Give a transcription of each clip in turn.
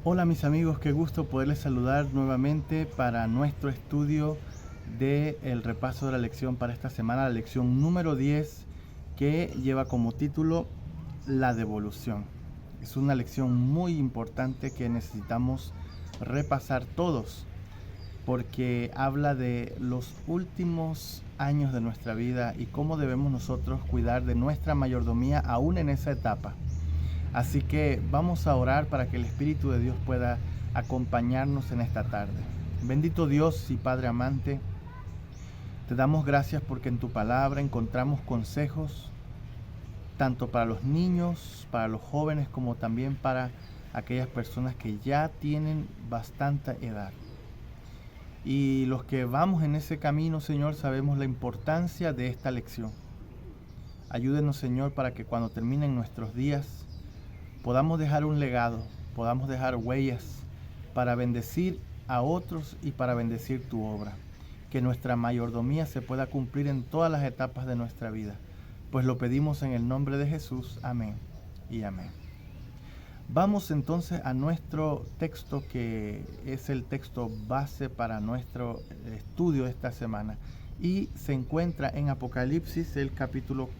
Hola mis amigos, qué gusto poderles saludar nuevamente para nuestro estudio del repaso de la lección para esta semana, la lección número 10 que lleva como título La devolución. Es una lección muy importante que necesitamos repasar todos porque habla de los últimos años de nuestra vida y cómo debemos nosotros cuidar de nuestra mayordomía aún en esa etapa. Así que vamos a orar para que el Espíritu de Dios pueda acompañarnos en esta tarde. Bendito Dios y Padre amante, te damos gracias porque en tu palabra encontramos consejos tanto para los niños, para los jóvenes, como también para aquellas personas que ya tienen bastante edad. Y los que vamos en ese camino, Señor, sabemos la importancia de esta lección. Ayúdenos, Señor, para que cuando terminen nuestros días podamos dejar un legado, podamos dejar huellas para bendecir a otros y para bendecir tu obra. Que nuestra mayordomía se pueda cumplir en todas las etapas de nuestra vida. Pues lo pedimos en el nombre de Jesús. Amén y amén. Vamos entonces a nuestro texto, que es el texto base para nuestro estudio de esta semana. Y se encuentra en Apocalipsis, el capítulo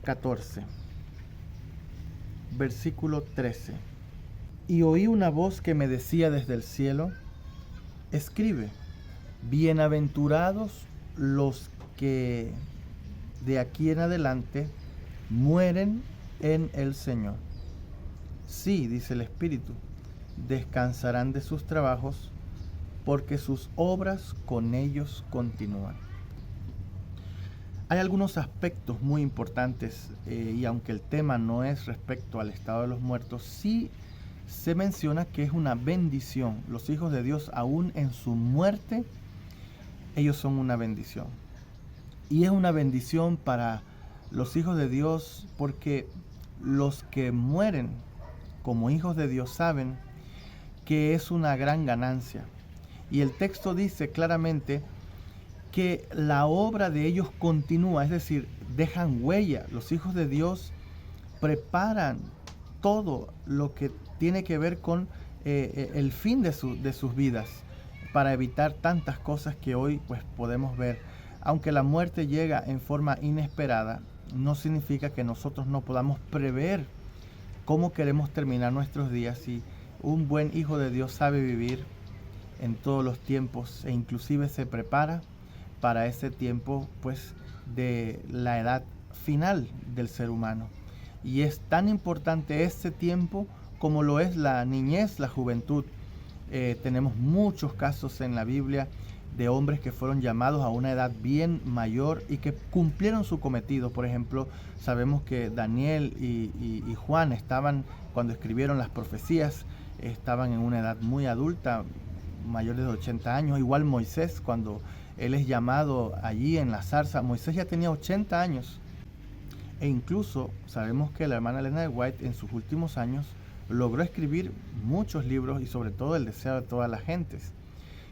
14. Versículo 13. Y oí una voz que me decía desde el cielo: escribe, bienaventurados los que de aquí en adelante mueren en el Señor. Sí, dice el Espíritu, descansarán de sus trabajos, porque sus obras con ellos continúan. Hay algunos aspectos muy importantes y aunque el tema no es respecto al estado de los muertos, sí se menciona que es una bendición. Los hijos de Dios, aún en su muerte, ellos son una bendición. Y es una bendición para los hijos de Dios porque los que mueren como hijos de Dios saben que es una gran ganancia. Y el texto dice claramente que la obra de ellos continúa, es decir, dejan huella. Los hijos de Dios preparan todo lo que tiene que ver con el fin de sus vidas, para evitar tantas cosas que hoy pues podemos ver. Aunque la muerte llega en forma inesperada, no significa que nosotros no podamos prever cómo queremos terminar nuestros días. Y un buen hijo de Dios sabe vivir en todos los tiempos e inclusive se prepara para ese tiempo pues de la edad final del ser humano. Y es tan importante ese tiempo como lo es la niñez, la juventud. Tenemos muchos casos en la Biblia de hombres que fueron llamados a una edad bien mayor y que cumplieron su cometido. Por ejemplo, sabemos que Daniel y Juan estaban, cuando escribieron las profecías, estaban en una edad muy adulta, mayores de 80 años. Igual Moisés, cuando él es llamado allí en la zarza, Moisés ya tenía 80 años. E incluso sabemos que la hermana Elena de White en sus últimos años logró escribir muchos libros y sobre todo El deseo de todas las gentes.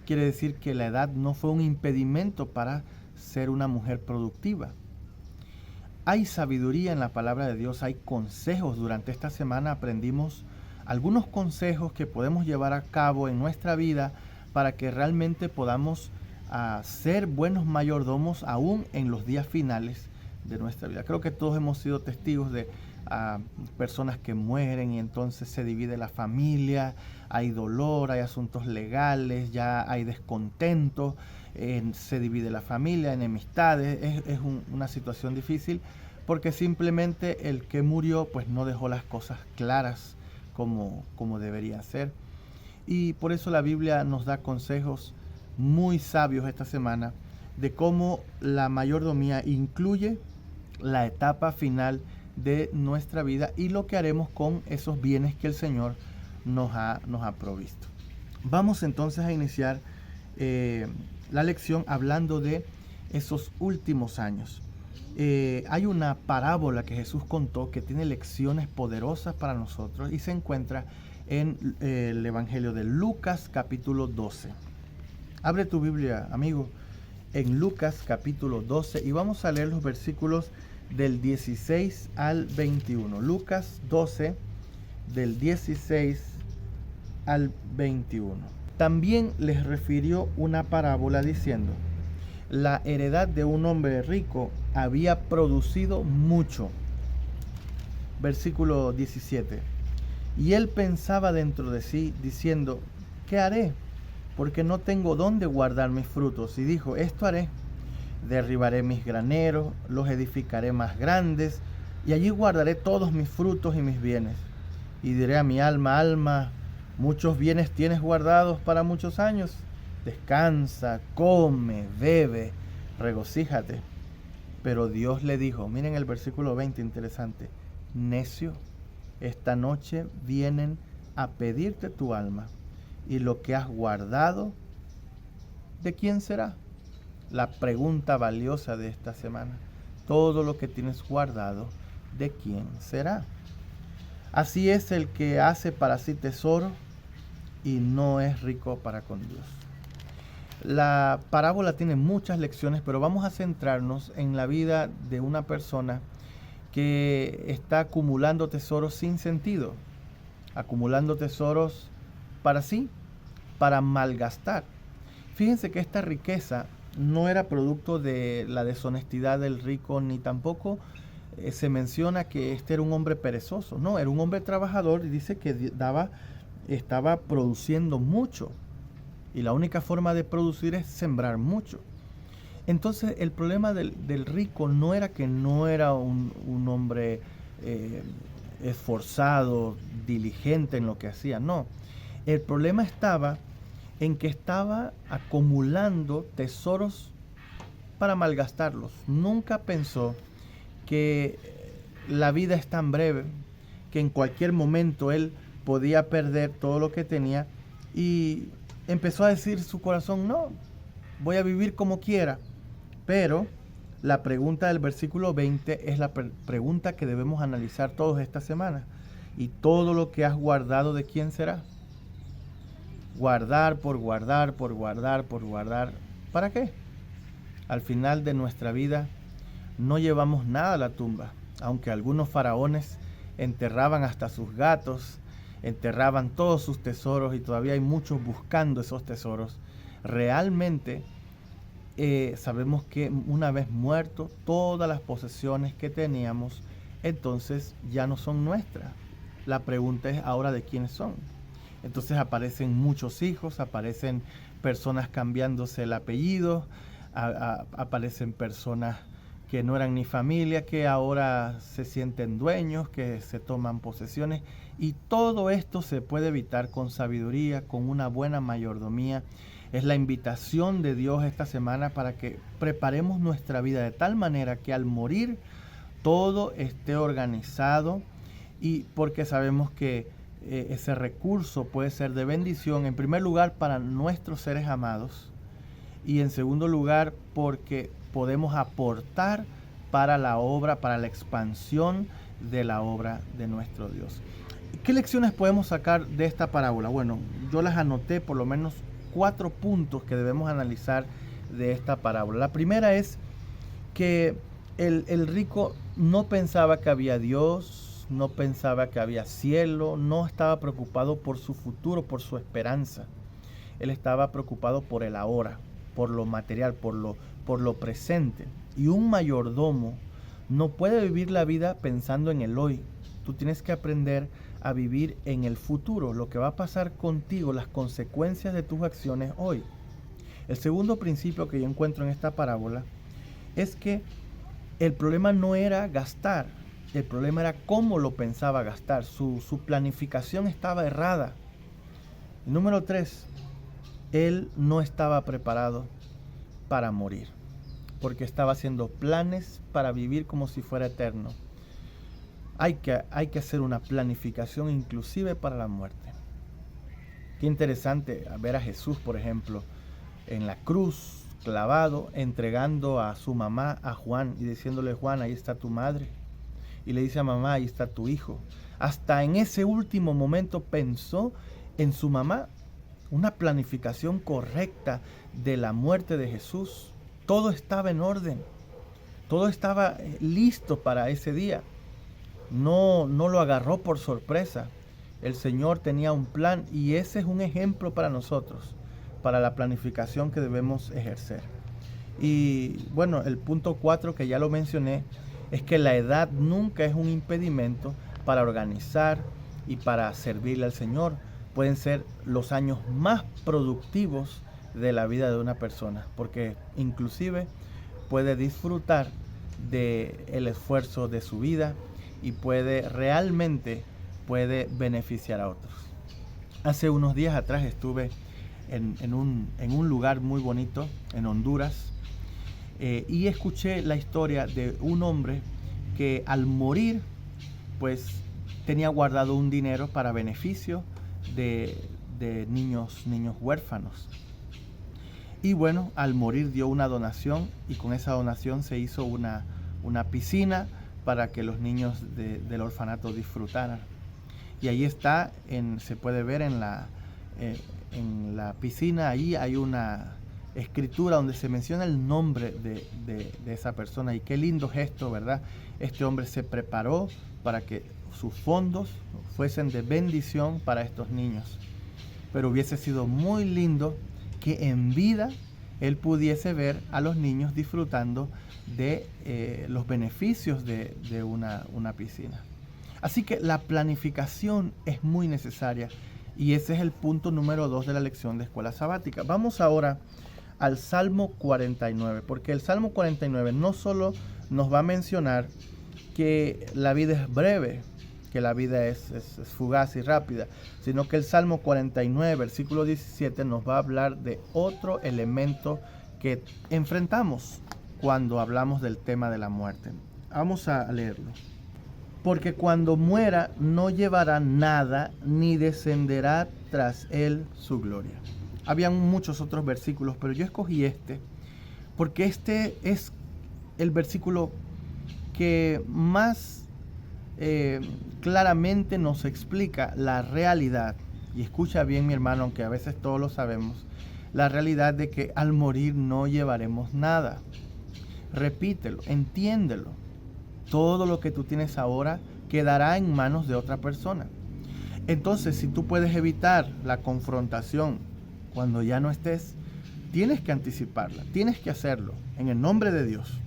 Quiere decir que la edad no fue un impedimento para ser una mujer productiva. Hay sabiduría en la palabra de Dios, hay consejos. Durante esta semana aprendimos algunos consejos que podemos llevar a cabo en nuestra vida para que realmente podamos ser buenos mayordomos aún en los días finales de nuestra vida. Creo que todos hemos sido testigos de personas que mueren y entonces se divide la familia, hay dolor, hay asuntos legales, ya hay descontento, se divide la familia, enemistades. Es una situación difícil porque simplemente el que murió pues no dejó las cosas claras como deberían ser. Y por eso la Biblia nos da consejos muy sabios esta semana de cómo la mayordomía incluye la etapa final de nuestra vida y lo que haremos con esos bienes que el Señor nos ha provisto. Vamos entonces a iniciar la lección hablando de esos últimos años. Hay una parábola que Jesús contó que tiene lecciones poderosas para nosotros y se encuentra en el Evangelio de Lucas capítulo 12. Abre tu Biblia, amigo, en Lucas capítulo 12 y vamos a leer los versículos del 16 al 21. Lucas 12, del 16 al 21. También les refirió una parábola diciendo: la heredad de un hombre rico había producido mucho. Versículo 17. Y él pensaba dentro de sí, diciendo: ¿qué haré? Porque no tengo dónde guardar mis frutos. Y dijo: esto haré: derribaré mis graneros, los edificaré más grandes, y allí guardaré todos mis frutos y mis bienes. Y diré a mi alma: alma, muchos bienes tienes guardados para muchos años. Descansa, come, bebe, regocíjate. Pero Dios le dijo, miren el versículo 20, interesante: necio, esta noche vienen a pedirte tu alma, y lo que has guardado, ¿de quién será? La pregunta valiosa de esta semana: todo lo que tienes guardado, ¿de quién será? Así es el que hace para sí tesoro y no es rico para con Dios. La parábola tiene muchas lecciones, pero vamos a centrarnos en la vida de una persona que está acumulando tesoros sin sentido, acumulando tesoros para sí, para malgastar. Fíjense que esta riqueza no era producto de la deshonestidad del rico, ni tampoco se menciona que este era un hombre perezoso. No, era un hombre trabajador, y dice que estaba produciendo mucho. Y la única forma de producir es sembrar mucho. Entonces el problema del rico no era que no era un hombre esforzado, diligente en lo que hacía, no. El problema estaba en que estaba acumulando tesoros para malgastarlos. Nunca pensó que la vida es tan breve, que en cualquier momento él podía perder todo lo que tenía, y empezó a decir su corazón: no, voy a vivir como quiera. Pero la pregunta del versículo 20 es la pregunta que debemos analizar todos esta semana. ¿Y todo lo que has guardado, de quién será? Guardar por guardar, por guardar, por guardar. ¿Para qué? Al final de nuestra vida no llevamos nada a la tumba. Aunque algunos faraones enterraban hasta sus gatos, enterraban todos sus tesoros, y todavía hay muchos buscando esos tesoros. Realmente sabemos que una vez muerto, todas las posesiones que teníamos entonces ya no son nuestras. La pregunta es ahora de quiénes son. Entonces aparecen muchos hijos, aparecen personas cambiándose el apellido, aparecen personas que no eran ni familia, que ahora se sienten dueños, que se toman posesiones, y todo esto se puede evitar con sabiduría, con una buena mayordomía. Es la invitación de Dios esta semana para que preparemos nuestra vida de tal manera que al morir todo esté organizado, y porque sabemos que ese recurso puede ser de bendición, en primer lugar para nuestros seres amados, y en segundo lugar porque podemos aportar para la obra, para la expansión de la obra de nuestro Dios. ¿Qué lecciones podemos sacar de esta parábola? Bueno, yo las anoté, por lo menos 4 puntos que debemos analizar de esta parábola. La primera es que el rico no pensaba que había Dios, no pensaba que había cielo, no estaba preocupado por su futuro, por su esperanza. Él estaba preocupado por el ahora, por lo material, por lo presente. Y un mayordomo no puede vivir la vida pensando en el hoy. Tú tienes que aprender a vivir en el futuro, lo que va a pasar contigo, las consecuencias de tus acciones hoy. El segundo principio que yo encuentro en esta parábola es que el problema no era gastar, el problema era cómo lo pensaba gastar. Su planificación estaba errada. Número 3, él no estaba preparado para morir, porque estaba haciendo planes para vivir como si fuera eterno. Hay que hacer una planificación inclusive para la muerte. Qué interesante ver a Jesús, por ejemplo, en la cruz, clavado, entregando a su mamá a Juan y diciéndole: Juan, ahí está tu madre. Y le dice a mamá: ahí está tu hijo. Hasta en ese último momento pensó en su mamá. Una planificación correcta de la muerte de Jesús. Todo estaba en orden. Todo estaba listo para ese día. No lo agarró por sorpresa. El Señor tenía un plan y ese es un ejemplo para nosotros, para la planificación que debemos ejercer. Y bueno, el punto 4 que ya lo mencioné es que la edad nunca es un impedimento para organizar y para servirle al Señor. Pueden ser los años más productivos de la vida de una persona, porque inclusive puede disfrutar del esfuerzo de su vida y realmente puede beneficiar a otros. Hace unos días atrás estuve en un lugar muy bonito en Honduras, y escuché la historia de un hombre que al morir pues tenía guardado un dinero para beneficio de niños huérfanos. Y bueno, al morir dio una donación y con esa donación se hizo una piscina para que los niños del orfanato disfrutaran. Y ahí está, se puede ver en la piscina, ahí hay una escritura donde se menciona el nombre de esa persona. Y qué lindo gesto, ¿verdad? Este hombre se preparó para que sus fondos fuesen de bendición para estos niños. Pero hubiese sido muy lindo que en vida él pudiese ver a los niños disfrutando de los beneficios de una piscina. Así que la planificación es muy necesaria y ese es el punto número 2 de la lección de escuela sabática. Vamos ahora al Salmo 49, porque el Salmo 49 no solo nos va a mencionar que la vida es breve, que la vida es fugaz y rápida, sino que el Salmo 49, versículo 17, nos va a hablar de otro elemento que enfrentamos cuando hablamos del tema de la muerte. Vamos a leerlo. Porque cuando muera no llevará nada, ni descenderá tras él su gloria. Habían muchos otros versículos, pero yo escogí este, porque este es el versículo que más claramente nos explica la realidad, y escucha bien mi hermano, aunque a veces todos lo sabemos, la realidad de que al morir no llevaremos nada. Repítelo, entiéndelo. Todo lo que tú tienes ahora quedará en manos de otra persona. Entonces, si tú puedes evitar la confrontación cuando ya no estés, tienes que anticiparla, tienes que hacerlo en el nombre de Dios.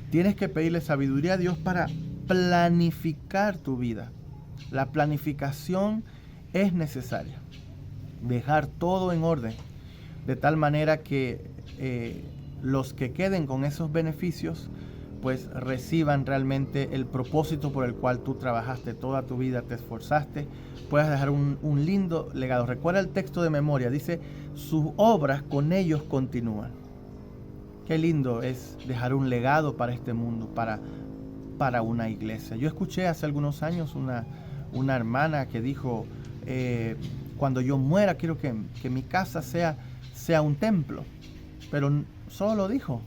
Tienes que pedirle sabiduría a Dios para planificar tu vida. La planificación es necesaria. Dejar todo en orden, de tal manera que los que queden con esos beneficios pues reciban realmente el propósito por el cual tú trabajaste toda tu vida, te esforzaste, puedas dejar un lindo legado. Recuerda el texto de memoria, dice, sus obras con ellos continúan. Qué lindo es dejar un legado para este mundo, para una iglesia. Yo escuché hace algunos años una hermana que dijo, cuando yo muera quiero que mi casa sea un templo, pero solo lo dijo.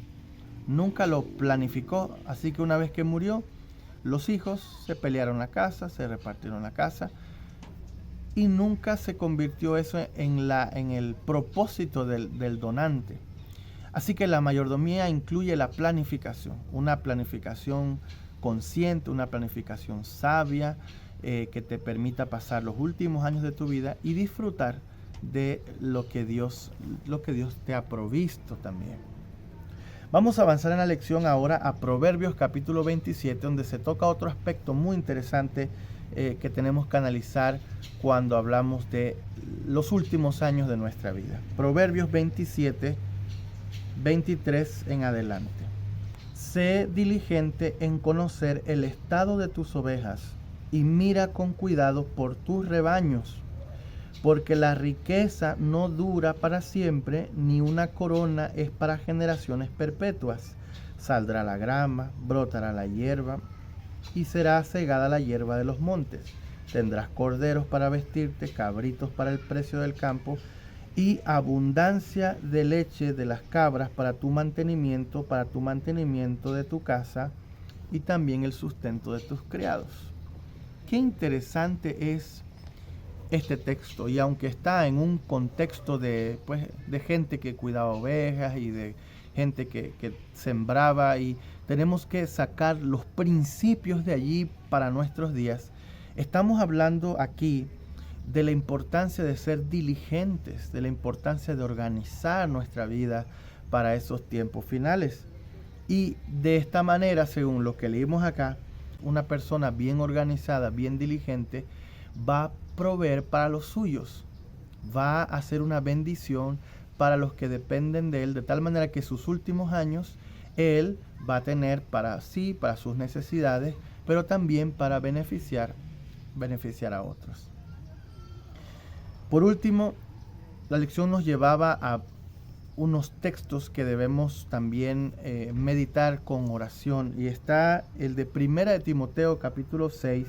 Nunca lo planificó, así que una vez que murió, los hijos se pelearon la casa, se repartieron la casa y nunca se convirtió eso en el propósito del donante. Así que la mayordomía incluye la planificación, una planificación consciente, una planificación sabia que te permita pasar los últimos años de tu vida y disfrutar de lo que Dios te ha provisto también. Vamos a avanzar en la lección ahora a Proverbios capítulo 27, donde se toca otro aspecto muy interesante que tenemos que analizar cuando hablamos de los últimos años de nuestra vida. Proverbios 27, 23 en adelante. Sé diligente en conocer el estado de tus ovejas y mira con cuidado por tus rebaños, porque la riqueza no dura para siempre, ni una corona es para generaciones perpetuas. Saldrá la grama, brotará la hierba, y será segada la hierba de los montes. Tendrás corderos para vestirte, cabritos para el precio del campo, y abundancia de leche de las cabras para tu mantenimiento de tu casa, y también el sustento de tus criados. Qué interesante es este texto, y aunque está en un contexto de gente que cuidaba ovejas y de gente que sembraba, y tenemos que sacar los principios de allí para nuestros días, estamos hablando aquí de la importancia de ser diligentes, de la importancia de organizar nuestra vida para esos tiempos finales. Y de esta manera, según lo que leímos acá, una persona bien organizada, bien diligente, va a proveer para los suyos, va a hacer una bendición para los que dependen de él, de tal manera que sus últimos años él va a tener para sí, para sus necesidades, pero también para beneficiar a otros. Por último, la lección nos llevaba a unos textos que debemos también meditar con oración, y está el de 1 de Timoteo capítulo 6,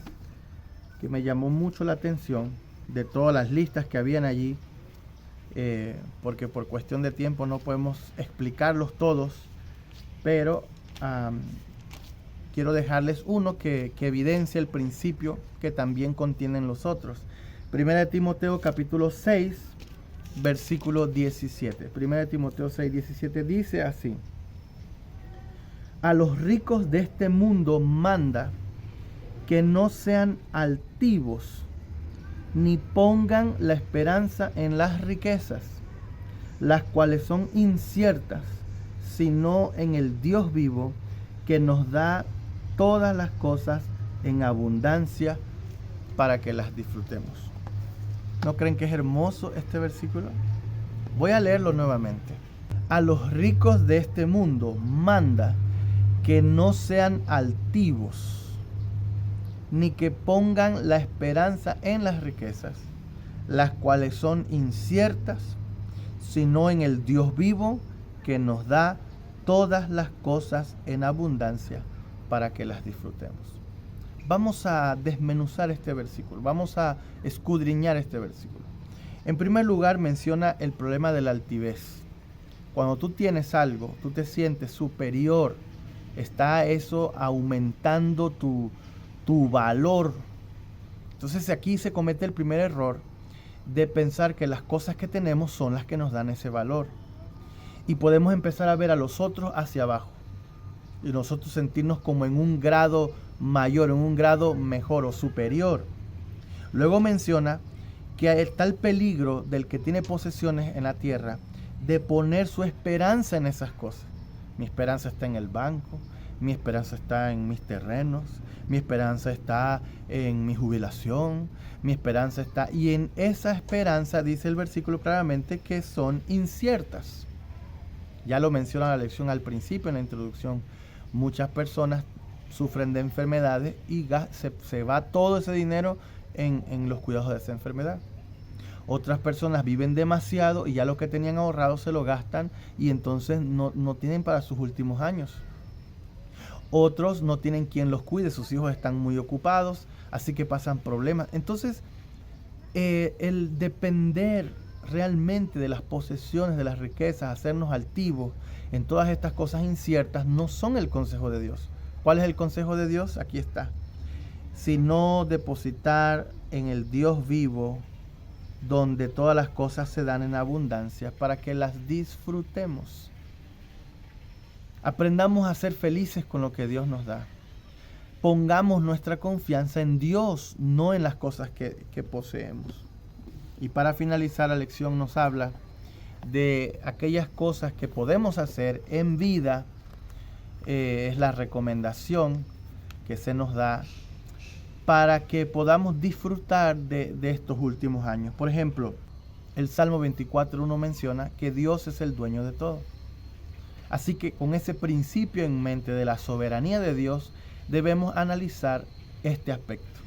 que me llamó mucho la atención de todas las listas que habían allí, porque por cuestión de tiempo no podemos explicarlos todos, pero quiero dejarles uno que evidencia el principio que también contienen los otros. 1 de Timoteo capítulo 6, versículo 17. 1 de Timoteo 6, 17 dice así: a los ricos de este mundo manda que no sean altivos, ni pongan la esperanza en las riquezas, las cuales son inciertas, sino en el Dios vivo, que nos da todas las cosas en abundancia para que las disfrutemos. ¿No creen que es hermoso este versículo? Voy a leerlo nuevamente. A los ricos de este mundo manda que no sean altivos, ni que pongan la esperanza en las riquezas, las cuales son inciertas, sino en el Dios vivo, que nos da todas las cosas en abundancia para que las disfrutemos. Vamos a desmenuzar este versículo, vamos a escudriñar este versículo. En primer lugar, menciona el problema de la altivez. Cuando tú tienes algo, tú te sientes superior, está eso aumentando tu valor. Entonces aquí se comete el primer error de pensar que las cosas que tenemos son las que nos dan ese valor. Y podemos empezar a ver a los otros hacia abajo y nosotros sentirnos como en un grado mayor, en un grado mejor o superior. Luego menciona que está el peligro del que tiene posesiones en la tierra de poner su esperanza en esas cosas. Mi esperanza está en el banco, mi esperanza está en mis terrenos, mi esperanza está en mi jubilación, mi esperanza está... Y en esa esperanza dice el versículo claramente que son inciertas. Ya lo menciona la lección al principio, en la introducción. Muchas personas sufren de enfermedades y se va todo ese dinero en los cuidados de esa enfermedad. Otras personas viven demasiado y ya lo que tenían ahorrado se lo gastan y entonces no tienen para sus últimos años. Otros no tienen quien los cuide, sus hijos están muy ocupados, así que pasan problemas. Entonces, el depender realmente de las posesiones, de las riquezas, hacernos altivos en todas estas cosas inciertas, no son el consejo de Dios. ¿Cuál es el consejo de Dios? Aquí está. Sino depositar en el Dios vivo, donde todas las cosas se dan en abundancia, para que las disfrutemos. Aprendamos a ser felices con lo que Dios nos da. Pongamos nuestra confianza en Dios, no en las cosas que poseemos. Y para finalizar, la lección nos habla de aquellas cosas que podemos hacer en vida. Es la recomendación que se nos da para que podamos disfrutar de estos últimos años. Por ejemplo, el Salmo 24:1 menciona que Dios es el dueño de todo. Así que con ese principio en mente de la soberanía de Dios, debemos analizar este aspecto.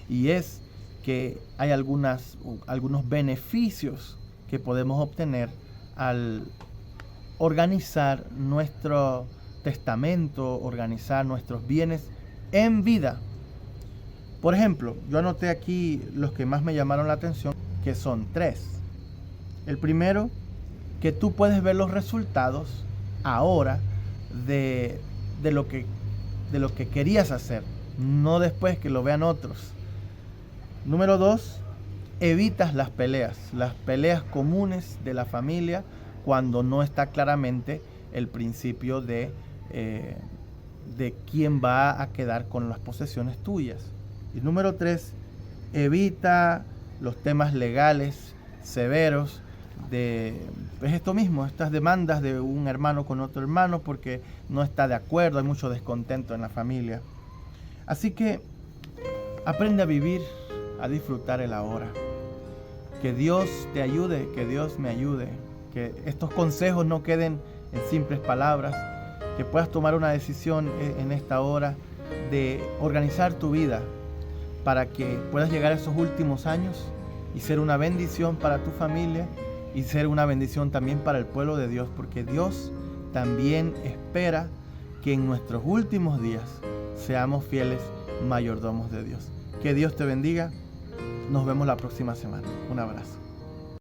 Y es que hay algunos beneficios que podemos obtener al organizar nuestro testamento, organizar nuestros bienes en vida. Por ejemplo, yo anoté aquí los que más me llamaron la atención, que son 3. El primero, que tú puedes ver los resultados ahora de lo que querías hacer, no después que lo vean otros. Número 2, evitas las peleas comunes de la familia cuando no está claramente el principio de quién va a quedar con las posesiones tuyas. Y número 3, evita los temas legales severos es esto mismo, estas demandas de un hermano con otro hermano porque no está de acuerdo, hay mucho descontento en la familia. Así que aprende a vivir, a disfrutar el ahora. Que Dios te ayude, que Dios me ayude, que estos consejos no queden en simples palabras, que puedas tomar una decisión en esta hora de organizar tu vida para que puedas llegar a esos últimos años y ser una bendición para tu familia y ser una bendición también para el pueblo de Dios, porque Dios también espera que en nuestros últimos días seamos fieles mayordomos de Dios. Que Dios te bendiga. Nos vemos la próxima semana. Un abrazo.